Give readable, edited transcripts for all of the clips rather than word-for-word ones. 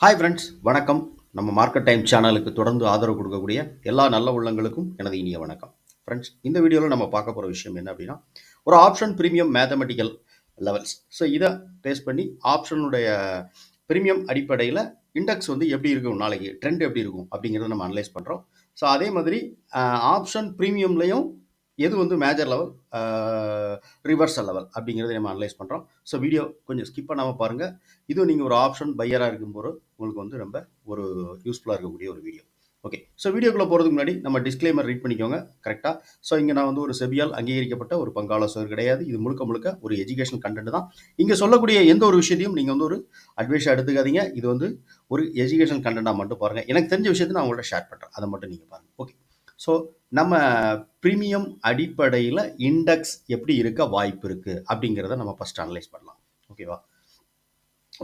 Hi friends, வணக்கம். நம்ம market time சேனலுக்கு தொடர்ந்து ஆதரவு கொடுக்கக்கூடிய எல்லா நல்ல உள்ளங்களுக்கும் எனது இனிய வணக்கம். ஃப்ரெண்ட்ஸ், இந்த வீடியோவில் நம்ம பார்க்க போகிற விஷயம் என்ன அப்படின்னா, ஒரு option premium mathematical levels. So இதை பேஸ் பண்ணி ஆப்ஷனுடைய பிரீமியம் அடிப்படையில் இண்டெக்ஸ் வந்து எப்படி இருக்கும், நாளைக்கு ட்ரெண்ட் எப்படி இருக்கும் அப்படிங்கிறத நம்ம அனலைஸ் பண்ணுறோம். ஸோ அதே மாதிரி ஆப்ஷன் பிரீமியம்லையும் எது வந்து மேஜர் லெவல், ரிவர்சல் லெவல் அப்படிங்கிறத நம்ம அனலைஸ் பண்ணுறோம். ஸோ வீடியோ கொஞ்சம் ஸ்கிப் பண்ணாமல் பாருங்கள். இதுவும் நீங்கள் ஒரு ஆப்ஷன் பையராக இருக்கும்போது உங்களுக்கு வந்து ரொம்ப ஒரு யூஸ்ஃபுல்லாக இருக்கக்கூடிய ஒரு வீடியோ. ஓகே, ஸோ வீடியோக்குள்ளே போகிறதுக்கு முன்னாடி நம்ம டிஸ்க்ளைமர் ரீட் பண்ணிக்கோங்க கரெக்டாக. ஸோ இங்கே நான் வந்து ஒரு செபியால் அங்கீகரிக்கப்பட்ட ஒரு பங்காளர் கிடையாது. இது முழுக்க முழுக்க ஒரு எஜுகேஷன் கண்டென்ட் தான். இங்கே சொல்லக்கூடிய எந்த ஒரு விஷயத்தையும் நீங்கள் வந்து ஒரு அட்வைஸாக எடுத்துக்காதீங்க. இது வந்து ஒரு எஜுகேஷன் கண்டென்ட்டாக மட்டும் பாருங்கள். எனக்கு தெரிஞ்ச விஷயத்தை நான் உங்கள்கிட்ட ஷேர் பண்ணுறேன், அதை மட்டும் நீங்கள் பாருங்கள். ஓகே, ஸோ நம்ம பிரீமியம் அடிப்படையில் இண்டெக்ஸ் எப்படி இருக்க வாய்ப்பு இருக்குது அப்படிங்கிறத நம்ம ஃபஸ்ட் அனலைஸ் பண்ணலாம். ஓகேவா?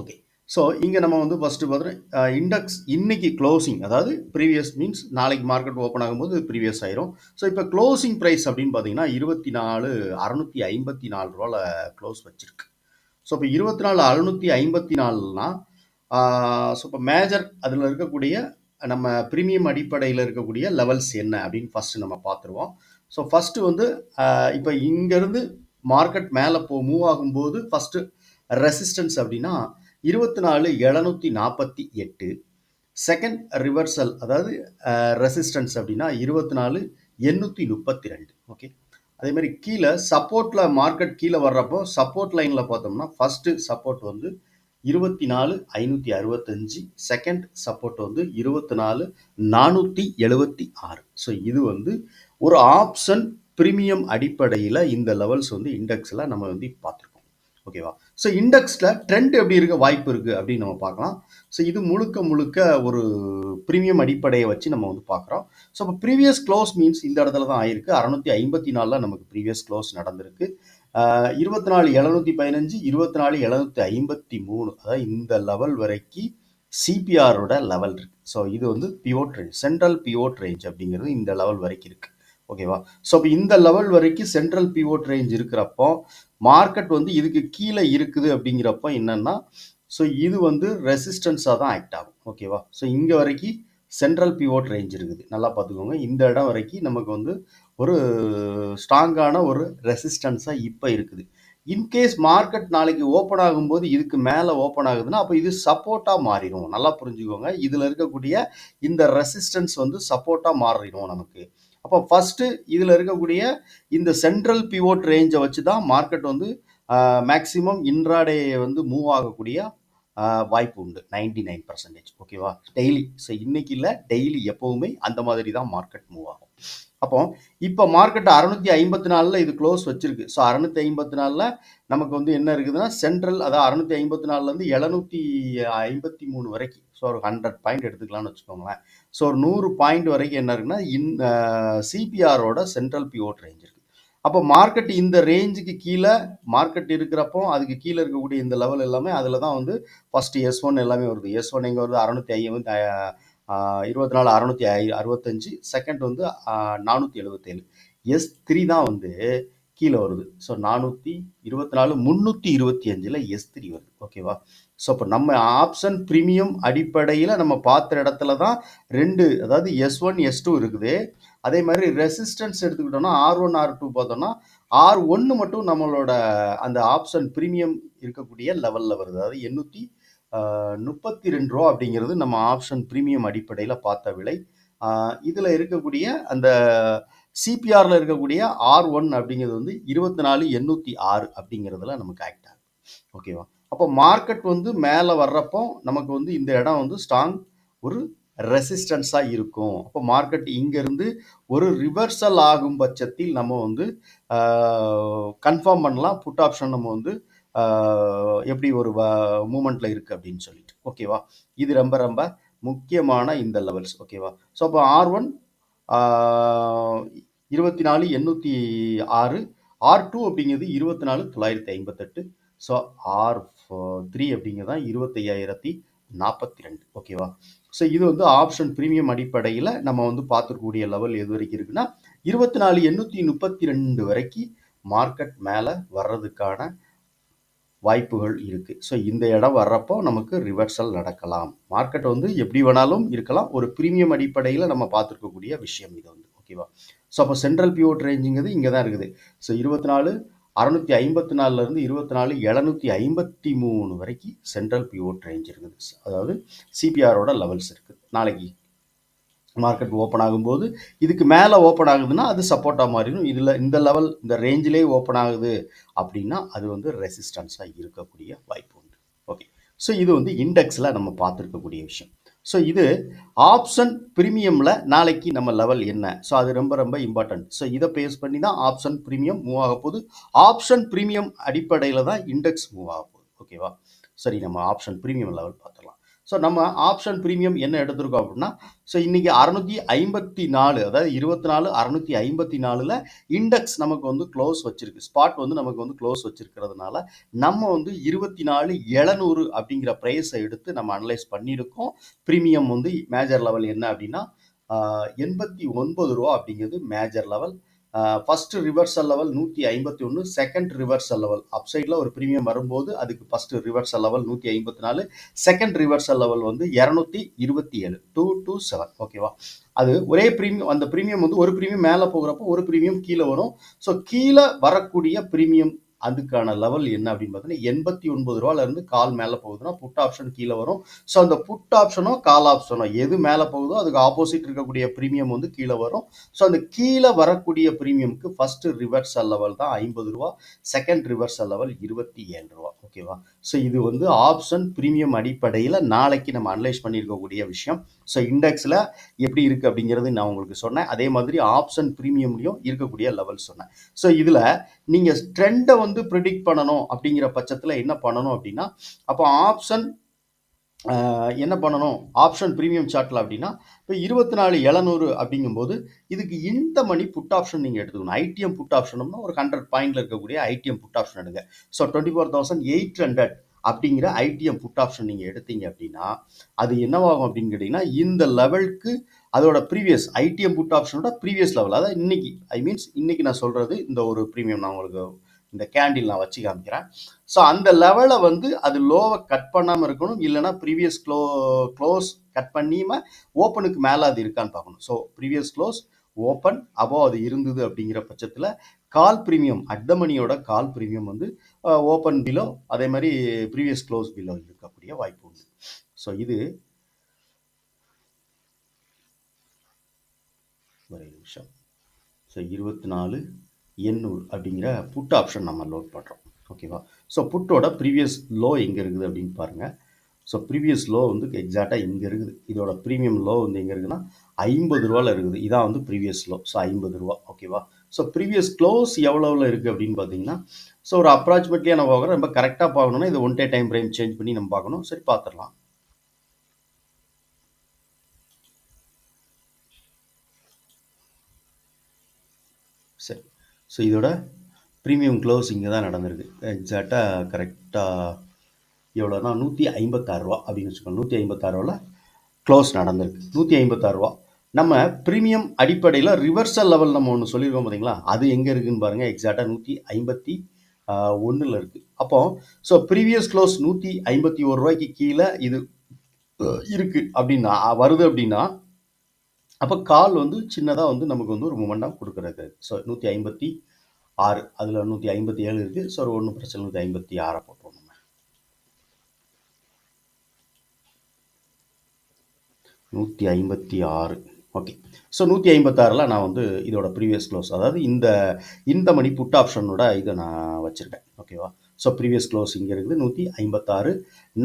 ஓகே, ஸோ இங்கே நம்ம வந்து ஃபஸ்ட்டு பார்த்தோன்னா இண்டெக்ஸ் இன்னைக்கு க்ளோசிங், அதாவது ப்ரீவியஸ் மீன்ஸ் நாளைக்கு மார்க்கெட் ஓப்பன் ஆகும்போது ப்ரீவியஸ் ஆயிரும். ஸோ இப்போ க்ளோசிங் ப்ரைஸ் அப்படின்னு பார்த்தீங்கன்னா 24,654 க்ளோஸ் வச்சிருக்கு. ஸோ இப்போ 24,654னா ஸோ இப்போ மேஜர் அதில் இருக்கக்கூடிய நம்ம ப்ரீமியம் அடிப்படையில் இருக்கக்கூடிய லெவல்ஸ் என்ன அப்படின்னு ஃபஸ்ட்டு நம்ம பார்த்துருவோம். ஸோ ஃபஸ்ட்டு வந்து இப்போ இங்கேருந்து மார்க்கெட் மேலே மூவ் ஆகும்போது ஃபஸ்ட்டு ரெசிஸ்டன்ஸ் அப்படின்னா 24,748. செகண்ட் ரிவர்சல், அதாவது ரெசிஸ்டன்ஸ் அப்படின்னா 24,832. ஓகே, அதே மாதிரி கீழே சப்போர்ட்டில் மார்க்கெட் கீழே வர்றப்போ சப்போர்ட் லைனில் பார்த்தோம்னா ஃபஸ்ட்டு சப்போர்ட் வந்து 24,565. செகண்ட் சப்போர்ட் வந்து 24,476. ஸோ இது வந்து ஒரு ஆப்ஷன் பிரீமியம் அடிப்படையில் இந்த லெவல்ஸ் வந்து இண்டெக்ஸில் நம்ம வந்து பார்த்துருக்கோம். ஓகேவா? ஸோ இண்டெக்ஸில் ட்ரெண்ட் எப்படி இருக்க வாய்ப்பு இருக்குது அப்படின்னு நம்ம பார்க்கலாம். ஸோ இது முழுக்க முழுக்க ஒரு ப்ரீமியம் அடிப்படையை வச்சு நம்ம வந்து பார்க்குறோம். ஸோ இப்போ ப்ரீவியஸ் க்ளோஸ் மீன்ஸ் இந்த இடத்துல தான் ஆயிருக்கு. 654 நமக்கு ப்ரீவியஸ் க்ளோஸ் நடந்திருக்கு. 24,715, 24,753, அதாவது இந்த லெவல் வரைக்கும் சிபிஆரோட லெவல் இருக்கு. ஸோ இது வந்து pivot range, central pivot range அப்படிங்கிறது இந்த லெவல் வரைக்கும் இருக்கு. ஓகேவா? ஸோ இப்போ இந்த லெவல் வரைக்கும் சென்ட்ரல் பிவோட் ரேஞ்ச் இருக்கிறப்போ மார்க்கெட் வந்து இதுக்கு கீழே இருக்குது அப்படிங்கிறப்போ என்னன்னா, ஸோ இது வந்து ரெசிஸ்டன்ஸாக தான் ஆக்ட் ஆகும். ஓகேவா? ஸோ இங்கே வரைக்கும் சென்ட்ரல் பிவோட் ரேஞ்ச் இருக்குது, நல்லா பார்த்துக்கோங்க. இந்த இடம் வரைக்கும் நமக்கு வந்து ஒரு ஸ்ட்ராங்கான ஒரு ரெசிஸ்டன்ஸாக இப்போ இருக்குது. இன்கேஸ் மார்க்கெட் நாளைக்கு ஓப்பன் ஆகும்போது இதுக்கு மேலே ஓப்பன் ஆகுதுன்னா அப்போ இது சப்போர்ட்டாக மாறிடும். நல்லா புரிஞ்சுக்கோங்க, இதில் இருக்கக்கூடிய இந்த ரெசிஸ்டன்ஸ் வந்து சப்போர்ட்டாக மாறிடும் நமக்கு. அப்போ ஃபஸ்ட்டு இதில் இருக்கக்கூடிய இந்த சென்ட்ரல் பிவோட் ரேஞ்சை வச்சு தான் மார்க்கெட் வந்து மேக்சிமம் இன்ட்ராடே வந்து மூவ் ஆகக்கூடிய வாய்ப்பு உண்டு. 99%. ஓகேவா? டெய்லி, ஸோ இன்னைக்கு இல்லை, டெய்லி எப்போவுமே அந்த மாதிரி தான் மார்க்கெட் மூவ் ஆகும். அப்போ இப்போ மார்க்கெட் 654 இது க்ளோஸ் வச்சிருக்கு. ஸோ 654 நமக்கு வந்து என்ன இருக்குதுன்னா சென்ட்ரல், அதாவது 654 753 வரைக்கும், ஸோ ஒரு 100 பாயிண்ட் எடுத்துக்கலாம்னு வச்சுக்கோங்களேன். ஸோ ஒரு 100 பாயிண்ட் வரைக்கும் என்ன இருக்குன்னா சிபிஆரோட சென்ட்ரல் பிவோட் ரேஞ்ச் இருக்கு. அப்போ மார்க்கெட் இந்த ரேஞ்சுக்கு கீழே மார்க்கெட் இருக்கிறப்போ அதுக்கு கீழே இருக்கக்கூடிய இந்த லெவல் எல்லாமே அதில் தான் வந்து ஃபர்ஸ்ட் S1 எல்லாமே வருது. S1 எங்கே வருது? 24,665. செகண்ட் வந்து 477. S3 தான் வந்து கீழே வருது. ஸோ 424, 325 S3 வருது. ஓகேவா? ஸோ இப்போ நம்ம ஆப்ஷன் பிரீமியம் அடிப்படையில் நம்ம பார்த்த இடத்துல தான் ரெண்டு, அதாவது S1 S2 இருக்குது. அதே மாதிரி ரெசிஸ்டன்ஸ் எடுத்துக்கிட்டோம்னா R1 R2 பார்த்தோம்னா R1 மட்டும் நம்மளோட அந்த ஆப்ஷன் பிரீமியம் இருக்கக்கூடிய லெவலில் வருது. அதாவது 832 ரூபா அப்படிங்கிறது நம்ம ஆப்ஷன் பிரீமியம் அடிப்படையில் பார்த்த விலை. இதில் இருக்கக்கூடிய அந்த சிபிஆரில் இருக்கக்கூடிய R1 அப்படிங்கிறது வந்து 24,806 அப்படிங்கிறதுல நமக்கு ஆக்ட் ஆகும். ஓகேவா? அப்போ மார்க்கெட் வந்து மேலே வர்றப்போ நமக்கு வந்து இந்த இடம் வந்து ஸ்ட்ராங் ஒரு ரெசிஸ்டன்ஸாக இருக்கும். அப்போ மார்க்கெட் இங்கேருந்து ஒரு ரிவர்சல் ஆகும் பட்சத்தில் நம்ம வந்து கன்ஃபார்ம் பண்ணலாம் புட் ஆப்ஷன் நம்ம வந்து எப்படி ஒரு மூமெண்ட்டில் இருக்குது அப்படின்னு சொல்லிட்டு. ஓகேவா? இது ரொம்ப ரொம்ப முக்கியமான இந்த லெவல்ஸ். ஓகேவா? ஸோ அப்போ R1 24,806, R2 அப்படிங்கிறது 24,958. ஸோ R3 அப்படிங்கிறது தான் 25,042. ஓகேவா? ஸோ இது வந்து ஆப்ஷன் பிரீமியம் அடிப்படையில் நம்ம வந்து பார்த்துக்கூடிய லெவல் எது வரைக்கும் இருக்குன்னா 24,832 வரைக்கும் மார்க்கெட் மேலே வர்றதுக்கான வாய்ப்புகள் இருக்குது. ஸோ இந்த இடம் வர்றப்போ நமக்கு ரிவர்சல் நடக்கலாம். மார்க்கெட் வந்து எப்படி வேணாலும் இருக்கலாம். ஒரு ப்ரீமியம் அடிப்படையில் நம்ம பார்த்துருக்கக்கூடிய விஷயம் இது வந்து. ஓகேவா? ஸோ அப்போ சென்ட்ரல் பிவோட் ரேஞ்சுங்கிறது இங்கே தான் இருக்குது. ஸோ 24,654லேருந்து 24,753 வரைக்கும் சென்ட்ரல் பிவோட் ரேஞ்ச் இருக்குது. அதாவது சிபிஆரோட லெவல்ஸ் இருக்குது. நாளைக்கு மார்க்கெட் ஓப்பன் ஆகும்போது இதுக்கு மேலே ஓப்பன் ஆகுதுன்னா அது சப்போர்ட்டாக மாறிடும். இதில் இந்த லெவல் இந்த ரேஞ்சிலே ஓப்பன் ஆகுது அப்படின்னா அது வந்து ரெசிஸ்டன்ஸாக இருக்கக்கூடிய வாய்ப்பு உண்டு. ஓகே, ஸோ இது வந்து இண்டெக்ஸில் நம்ம பார்த்துருக்கக்கூடிய விஷயம். ஸோ இது ஆப்ஷன் ப்ரீமியமில் நாளைக்கு நம்ம லெவல் என்ன, ஸோ அது ரொம்ப ரொம்ப இம்பார்ட்டன்ட். ஸோ இதை பேஸ் பண்ணி தான் ஆப்ஷன் ப்ரீமியம் மூவ் ஆக போகுது. ஆப்ஷன் ப்ரீமியம் அடிப்படையில் தான் இண்டெக்ஸ் மூவ் ஆக போகுது. ஓகேவா? சரி, நம்ம ஆப்ஷன் ப்ரீமியம் லெவல் பார்த்துடலாம். ஸோ நம்ம ஆப்ஷன் ப்ரீமியம் என்ன எடுத்திருக்கோம் அப்படின்னா, ஸோ இன்றைக்கி 654, அதாவது 24,654ல் இண்டெக்ஸ் நமக்கு வந்து க்ளோஸ் வச்சுருக்கு. ஸ்பாட் வந்து நமக்கு வந்து க்ளோஸ் வச்சுருக்கிறதுனால நம்ம வந்து 24,700 அப்படிங்கிற ப்ரைஸை எடுத்து நம்ம அனலைஸ் பண்ணியிருக்கோம். ப்ரீமியம் வந்து மேஜர் லெவல் என்ன அப்படின்னா 89 ரூபா அப்படிங்கிறது major level. First reversal level 151, second reversal level அப்சைடில் ஒரு ப்ரீமியம் வரும்போது அதுக்கு first reversal level 154, second reversal level வந்து 227, 227. ஓகேவா? அது ஒரே ப்ரீமியம், அந்த ப்ரீமியம் வந்து ஒரு ப்ரீமியம் மேலே போகிறப்போ ஒரு ப்ரீமியம் கீழே வரும். ஸோ கீழே வரக்கூடிய ப்ரீமியம் அதுக்கான லெவல் என்ன அப்படின்னு பார்த்தீங்கன்னா 89 ரூபாயிலிருந்து கால் மேலே போகுதுன்னா புட் ஆப்ஷன் கீழே வரும். ஸோ அந்த புட் ஆப்ஷனோ கால் ஆப்ஷனோ எது மேலே போகுதோ அதுக்கு ஆப்போசிட் இருக்கக்கூடிய ப்ரீமியம் வந்து கீழே வரும். ஸோ அந்த கீழே வரக்கூடிய ப்ரீமியமுக்கு ஃபர்ஸ்ட் ரிவர்சல் லெவல் தான் 50 ரூபா, செகண்ட் ரிவர்சல் லெவல் 27 ரூபா. ஓகேவா? ஸோ இது வந்து ஆப்ஷன் ப்ரீமியம் அடிப்படையில் நாளைக்கு நம்ம அனலைஸ் பண்ணியிருக்கக்கூடிய விஷயம். ஸோ இண்டெக்ஸில் எப்படி இருக்குது அப்படிங்கிறது நான் உங்களுக்கு சொன்னேன். அதே மாதிரி ஆப்ஷன் ப்ரீமியம்லையும் இருக்கக்கூடிய லெவல் சொன்னேன். ஸோ இதில் நீங்கள் ட்ரெண்டை வந்து ப்ரிடிக்ட் பண்ணணும் அப்படிங்கிற பட்சத்தில் என்ன பண்ணணும் அப்படின்னா, அப்போ ஆப்ஷன் என்ன பண்ணணும் ஆப்ஷன் ப்ரீமியம் சார்ட்டில் அப்படின்னா, இப்போ 24,700 அப்படிங்கும்போது இதுக்கு இந்த மணி புட் ஆப்ஷன் நீங்கள் எடுத்துக்கணும். ஐடிஎம் புட் ஆப்ஷன்னா ஒரு 100 பாயிண்டில் இருக்கக்கூடிய ஐடிஎம் புட் ஆப்ஷன் எடுங்க. ஸோ 24,800 அப்படிங்கிற ஐடிஎம் புட் ஆப்ஷன் நீங்கள் எடுத்தீங்க அப்படின்னா அது என்னவாகும் அப்படின்னு கேட்டிங்கன்னா, இந்த லெவலுக்கு அதோட ப்ரீவியஸ் ஐடிஎம் புட் ஆப்ஷனோட ப்ரீவியஸ் லெவல், அதாவது இன்னைக்கு இன்னைக்கு நான் சொல்கிறது இந்த ஒரு ப்ரீமியம் நான் உங்களுக்கு இந்த கேண்டில் நான் வச்சு காமிக்கிறேன். ஸோ அந்த லெவலை வந்து அது லோவை கட் பண்ணாமல் இருக்கணும், இல்லைனா ப்ரீவியஸ் க்ளோஸ் கட் பண்ணியுமே ஓப்பனுக்கு மேலே அது இருக்கான்னு பார்க்கணும். So previous close open above அது இருந்தது அப்படிங்கிற பட்சத்தில் கால் ப்ரீமியம் அட் த மணியோட கால் ப்ரீமியம் வந்து ஓப்பன் பிலோ, அதே மாதிரி ப்ரீவியஸ் க்ளோஸ் பிலோ இருக்கக்கூடிய வாய்ப்பு உண்டு. ஸோ இது ஒரு நிமிஷம். ஸோ 24,800 அப்படிங்கிற புட் ஆப்ஷன் நம்ம லோட் பண்ணுறோம். ஓகேவா? ஸோ புட்டோட ப்ரீவியஸ் லோ எங்கே இருக்குது அப்படின்னு பாருங்கள். ஸோ ப்ரீவியஸ் லோ வந்து எக்ஸாக்டாக இங்கே இருக்குது. இதோட ப்ரீமியம் லோ வந்து எங்கே இருக்குதுன்னா 50 ரூபாவில் இருக்குது. இதான் வந்து ப்ரீவியஸ் லோ. ஸோ 50 ரூபா. ஓகேவா? ஸோ ப்ரீவியஸ் க்ளோஸ் எவ்வளோவில் இருக்குது அப்படின்னு பார்த்தீங்கன்னா, ஸோ ஒரு அப்ராக்சிமேட்லியாக நம்ம பார்க்குறோம். ரொம்ப கரெக்டாக பார்க்கணுன்னா இது 1 டே டைம் ஃப்ரேம் சேஞ்ச் பண்ணி நம்ம பார்க்கணும். சரி, பார்த்துடலாம். சரி, ஸோ இதோட ப்ரீமியம் க்ளோஸ் இங்கே தான் நடந்திருக்கு. எக்ஸாக்டாக கரெக்டாக எவ்வளோனா 156 ரூபா அப்படின்னு வச்சுக்கோங்க. 156 ரூபாவில் க்ளோஸ் நடந்திருக்கு. 156 ரூபா. நம்ம ப்ரீமியம் அடிப்படையில் ரிவர்சல் லெவல் நம்ம ஒன்று சொல்லியிருக்கோம் பார்த்தீங்களா, அது எங்கே இருக்குதுன்னு பாருங்கள். எக்ஸாக்டாக 151 இருக்குது. அப்போ ஸோ ப்ரீவியஸ் க்ளோஸ் 151 ரூபாய்க்கு கீழே இது இருக்குது அப்படின்னா வருது அப்படின்னா அப்போ கால் வந்து சின்னதாக வந்து நமக்கு வந்து ஒரு மொமெண்டம் கொடுக்குறது. ஸோ 156, அதில் 157 இருக்குது. ஸோ ஒன்றும் பிரச்சனை 156 போட்டுருவோம். நம்ம 156. ஓகே, ஸோ 156ல் நான் வந்து இதோட ப்ரீவியஸ் க்ளோஸ், அதாவது இந்த மணி புட் ஆப்ஷனோட இதை நான் வச்சுருக்கேன். ஓகேவா? ஸோ ப்ரீவியஸ் க்ளோஸ் இங்கே இருக்குது 156.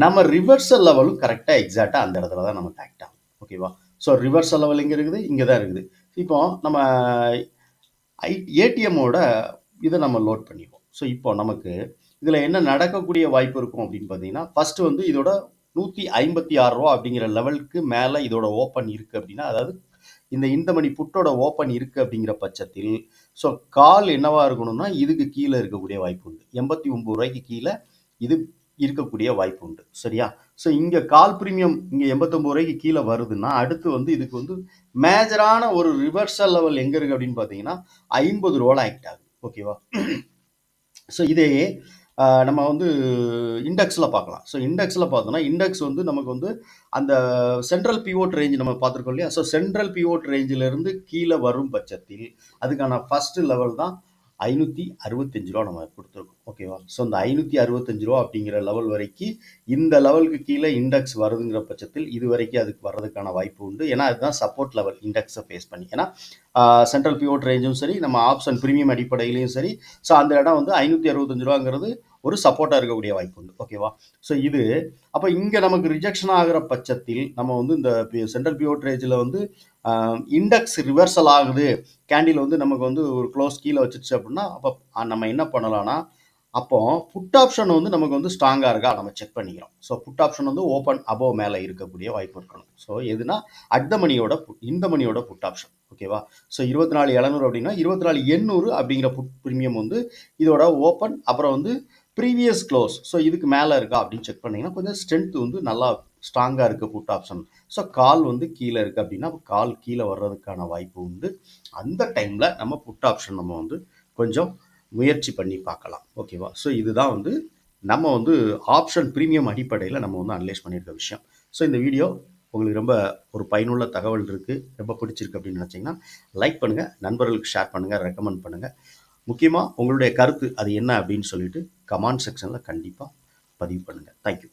நம்ம ரிவர்சல் லெவலும் கரெக்டாக எக்ஸாக்டாக அந்த இடத்துல தான் நம்ம ஆக்ட் ஆகும். ஓகேவா? ஸோ ரிவர்சல் லெவல் எங்கே இருக்குது? இங்கே தான் இருக்குது. இப்போ நம்ம ஏடிஎம்மோட இதை நம்ம லோட் பண்ணிடுவோம். ஸோ இப்போ நமக்கு இதில் என்ன நடக்கக்கூடிய வாய்ப்பு இருக்கும் அப்படின்னு பார்த்தீங்கன்னா, ஃபஸ்ட்டு வந்து இதோட 156 ரூபா அப்படிங்கிற லெவலுக்கு மேலே இதோட ஓப்பன் இருக்குது அப்படின்னா, அதாவது இந்த மணி புட்டோட ஓப்பன் இருக்குது அப்படிங்கிற பட்சத்தில் ஸோ கால் என்னவாக இருக்கணும்னா இதுக்கு கீழே இருக்கக்கூடிய வாய்ப்பு உண்டு. 89 ரூபாய்க்கு கீழே இது இருக்கக்கூடிய வாய்ப்பு உண்டு. சரியா? ஸோ இங்கே கால் ப்ரீமியம் இங்கே 89 ரூபாய்க்கு கீழே வருதுன்னா அடுத்து வந்து இதுக்கு வந்து மேஜரான ஒரு ரிவர்சல் லெவல் எங்கே இருக்குது அப்படின்னு பார்த்தீங்கன்னா 50 ரூபாவில் ஆக்ட் ஆகுது. ஓகேவா? ஸோ இதே நம்ம வந்து இண்டெக்ஸில் பார்க்கலாம். ஸோ இண்டெக்ஸில் பார்த்தோம்னா இண்டெக்ஸ் வந்து நமக்கு வந்து அந்த சென்ட்ரல் பிவோட் ரேஞ்ச் நம்ம பார்த்துருக்கோம் இல்லையா? ஸோ சென்ட்ரல் பிவோட் ரேஞ்சிலிருந்து கீழே வரும் பட்சத்தில் அதுக்கான ஃபர்ஸ்ட் லெவல் தான் ரூ. 565 நம்ம கொடுத்துருக்கோம். ஓகேவா? ஸோ இந்த ரூ. 565 அப்படிங்கிற லெவல் வரைக்கும் இந்த லெவலுக்கு கீழே இண்டெக்ஸ் வருதுங்கிற பட்சத்தில் இது வரைக்கும் அதுக்கு வர்றதுக்கான வாய்ப்பு உண்டு. ஏன்னா அதுதான் சப்போர்ட் லெவல் இண்டெக்ஸை ஃபேஸ் பண்ணி. ஏன்னா சென்ட்ரல் பிவோட் ரேஞ்சும் சரி, நம்ம ஆப்ஷன் ப்ரீமியம் அடிப்படையிலையும் சரி, ஸோ அந்த இடம் வந்து ரூ. 565 ஒரு சப்போர்ட்டாக இருக்கக்கூடிய வாய்ப்பு உண்டு. ஓகேவா? ஸோ இது அப்போ இங்கே நமக்கு ரிஜெக்ஷன் ஆகிற பட்சத்தில் நம்ம வந்து இந்த சென்ட்ரல் பிவோட் ரேஞ்சில் வந்து இண்டெக்ஸ் ரிவர்சல் ஆகுது, கேண்டில் வந்து நமக்கு வந்து ஒரு க்ளோஸ் கீழே வச்சிருச்சு அப்படின்னா அப்போ நம்ம என்ன பண்ணலாம்னா அப்போ புட் ஆப்ஷன் வந்து நமக்கு வந்து ஸ்ட்ராங்காக இருக்கா நம்ம செக் பண்ணிக்கிறோம். ஸோ புட் ஆப்ஷன் வந்து ஓப்பன் அபோவ் மேலே இருக்கக்கூடிய வாய்ப்பு இருக்கணும். ஸோ எதுனா அட் த மணியோட இந்த மணியோட புட் ஆப்ஷன். ஓகேவா? ஸோ 24,700 அப்படின்னா 24,800 அப்படிங்கிற புட் ப்ரீமியம் வந்து இதோட ஓப்பன் அப்புறம் வந்து ப்ரீவியஸ் க்ளோஸ். ஸோ இதுக்கு மேலே இருக்கா அப்படின்னு செக் பண்ணிங்கன்னா கொஞ்சம் ஸ்ட்ரென்த் வந்து நல்லா ஸ்ட்ராங்காக இருக்குது புட் ஆப்ஷன். ஸோ கால் வந்து கீழே இருக்குது அப்படின்னா கால் கீழே வர்றதுக்கான வாய்ப்பு உண்டு. அந்த டைமில் நம்ம புட் ஆப்ஷன் நம்ம வந்து கொஞ்சம் முயற்சி பண்ணி பார்க்கலாம். ஓகேவா? ஸோ இதுதான் வந்து நம்ம வந்து ஆப்ஷன் ப்ரீமியம் அடிப்படையில் நம்ம வந்து அனலைஸ் பண்ணியிருக்க விஷயம். ஸோ இந்த வீடியோ உங்களுக்கு ரொம்ப ஒரு பயனுள்ள தகவல் இருக்குது, ரொம்ப பிடிச்சிருக்கு அப்படின்னு நினச்சிங்கன்னா லைக் பண்ணுங்கள், நண்பர்களுக்கு ஷேர் பண்ணுங்கள், ரெக்கமெண்ட் பண்ணுங்கள். முக்கியமாக உங்களுடைய கருத்து அது என்ன அப்படின்னு சொல்லிட்டு கமெண்ட் செக்ஷனில் கண்டிப்பாக பதிவு பண்ணுங்கள். தேங்க்யூ.